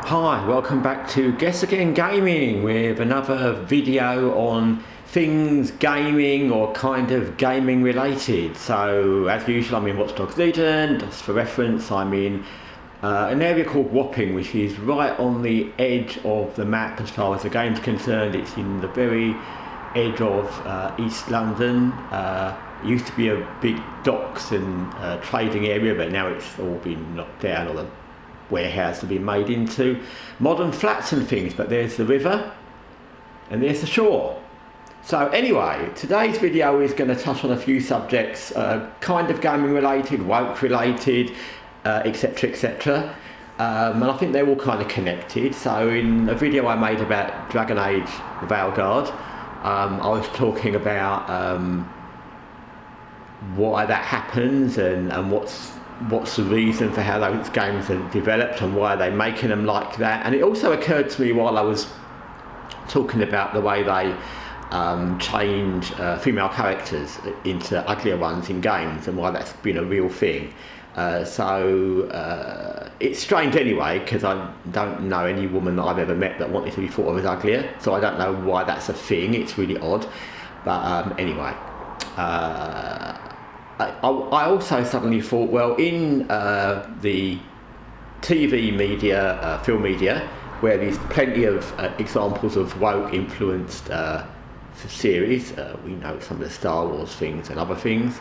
Hi, welcome back to Guessagaingaming with another video on things gaming or kind of gaming related. So as usual, I'm in Watchdog Legion. Just for reference, I'm in an area called Wapping, which is right on the edge of the map as far as the game's concerned. It's in the very edge of East London. It used to be a big docks and trading area, but now it's all been knocked down, or the warehouse to be made into modern flats and things. But there's the river and there's the shore. So anyway, today's video is going to touch on a few subjects, kind of gaming related, woke related, etc, etc, and I think they're all kind of connected. So in a video I made about Dragon Age the Veilguard, I was talking about why that happens and what's the reason for how those games are developed and why they're making them like that. And it also occurred to me while I was talking about the way they change female characters into uglier ones in games and why that's been a real thing. So it's strange anyway, because I don't know any woman that I've ever met that wanted to be thought of as uglier, so I don't know why that's a thing. It's really odd. But anyway, I also suddenly thought, well, in the TV media, film media, where there's plenty of examples of woke influenced series, we know some of the Star Wars things and other things,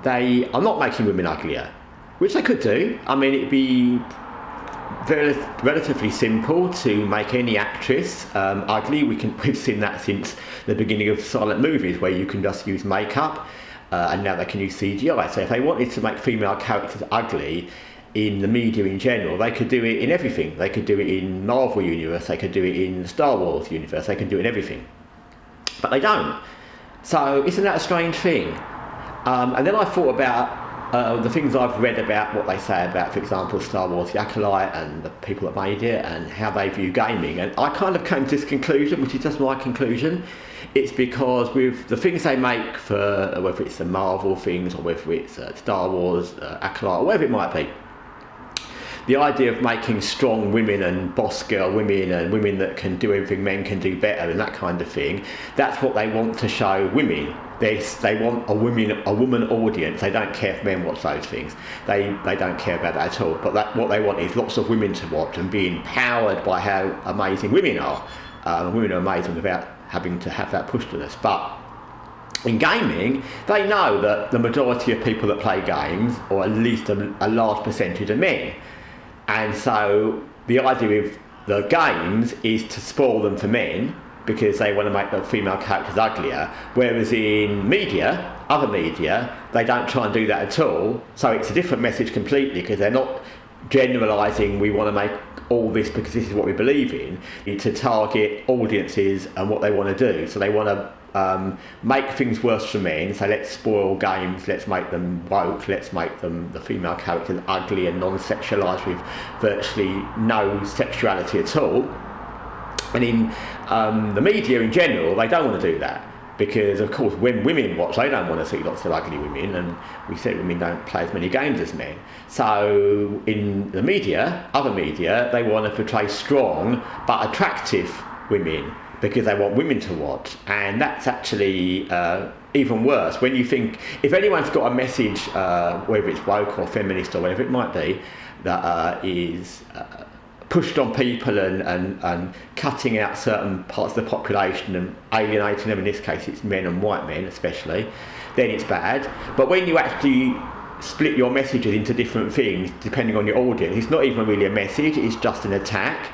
they are not making women uglier, which they could do. I mean, it'd be relatively simple to make any actress ugly. We've seen that since the beginning of silent movies, where you can just use makeup. And now they can use CGI. So if they wanted to make female characters ugly in the media in general, they could do it in everything. They could do it in Marvel universe, they could do it in the Star Wars universe, they can do it in everything. But they don't. So isn't that a strange thing? And then I thought about the things I've read about what they say about, for example, Star Wars The Acolyte and the people that made it and how they view gaming. And I kind of came to this conclusion, which is just my conclusion. It's because with the things they make, for whether it's the Marvel things or whether it's Star Wars, Acolyte, or whatever it might be, the idea of making strong women and boss girl women and women that can do everything men can do better and that kind of thing, that's what they want to show women. They want a woman audience. They don't care if men watch those things. They don't care about that at all. But what they want is lots of women to watch and be empowered by how amazing women are. Women are amazing without having to have that pushed to us. But in gaming, they know that the majority of people that play games, or at least a large percentage, are men. And so the idea of the games is to spoil them for men, because they want to make the female characters uglier. Whereas in media, other media, they don't try and do that at all. So it's a different message completely, because they're not generalising, we want to make all this because this is what we believe in, to target audiences and what they want to do. So they want to make things worse for men. So let's spoil games, let's make them woke, let's make them, the female characters, ugly and non-sexualised with virtually no sexuality at all. And in the media in general, they don't want to do that, because of course when women watch, they don't want to see lots of ugly women, and we said women don't play as many games as men. So in the media, other media, they want to portray strong but attractive women, because they want women to watch. And that's actually even worse. When you think, if anyone's got a message, whether it's woke or feminist or whatever it might be, that is pushed on people and cutting out certain parts of the population and alienating them, in this case it's men and white men especially, then it's bad. But when you actually split your messages into different things depending on your audience, it's not even really a message, it's just an attack.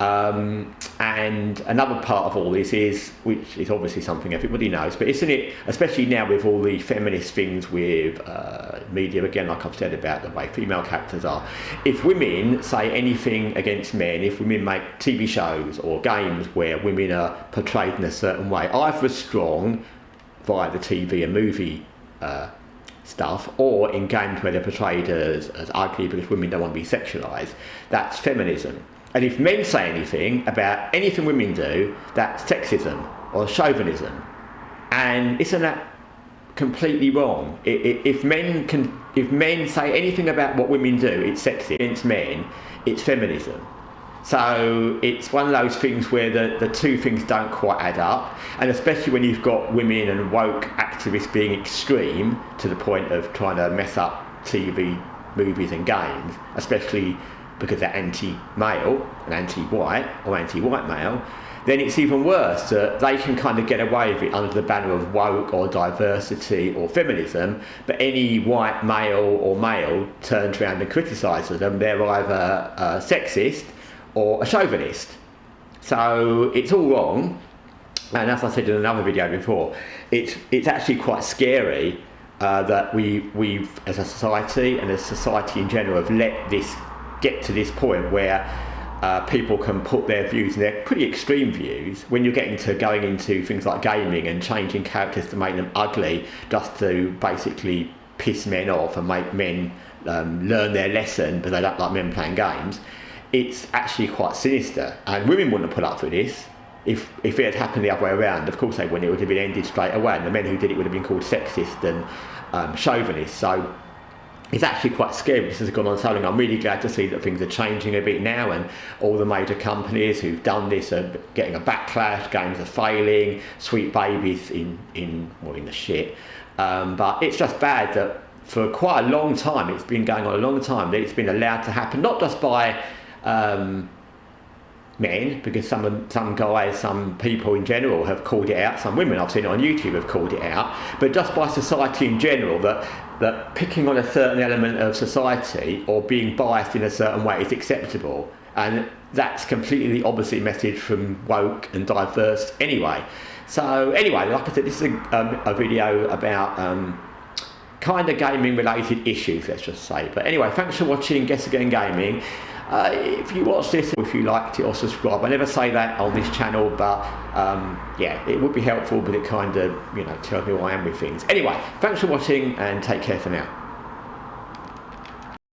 And another part of all this is, which is obviously something everybody knows, but isn't it, especially now with all the feminist things with media, again, like I've said about the way female characters are, if women say anything against men, if women make TV shows or games where women are portrayed in a certain way, either as strong via the TV and movie stuff, or in games where they're portrayed as ugly because women don't want to be sexualised, that's feminism. And if men say anything about anything women do, that's sexism or chauvinism. And isn't that completely wrong? If men say anything about what women do, it's sexist. Against men, it's feminism. So it's one of those things where the two things don't quite add up, and especially when you've got women and woke activists being extreme to the point of trying to mess up TV, movies and games, especially because they're anti-male and anti-white or anti-white male, then it's even worse that they can kind of get away with it under the banner of woke or diversity or feminism, but any white male turns around and criticises them, they're either sexist or a chauvinist. So it's all wrong, and as I said in another video before, it's actually quite scary that we've as a society and as society in general have let this get to this point where people can put their views, and they're pretty extreme views, when you're getting to going into things like gaming and changing characters to make them ugly just to basically piss men off and make men learn their lesson but they don't like men playing games. It's actually quite sinister, and women wouldn't have put up with this. If it had happened the other way around, of course they wouldn't. It would have been ended straight away, and the men who did it would have been called sexist and chauvinist. So it's actually quite scary. This has gone on so long. I'm really glad to see that things are changing a bit now, and all the major companies who've done this are getting a backlash. Games are failing. Sweet Baby's in the shit. But it's just bad that for quite a long time, it's been going on a long time, that it's been allowed to happen, not just by men, because some guys, some people in general have called it out, some women I've seen it on YouTube have called it out, but just by society in general, that picking on a certain element of society or being biased in a certain way is acceptable, and that's completely the opposite message from woke and diverse anyway. So anyway, like I said, this is a video about kind of gaming related issues, let's just say. But anyway, thanks for watching Guessagaingaming. If you watched this, or if you liked it, or subscribe. I never say that on this channel, but yeah, it would be helpful, but it kind of, tells me where I am with things. Anyway, thanks for watching and take care for now.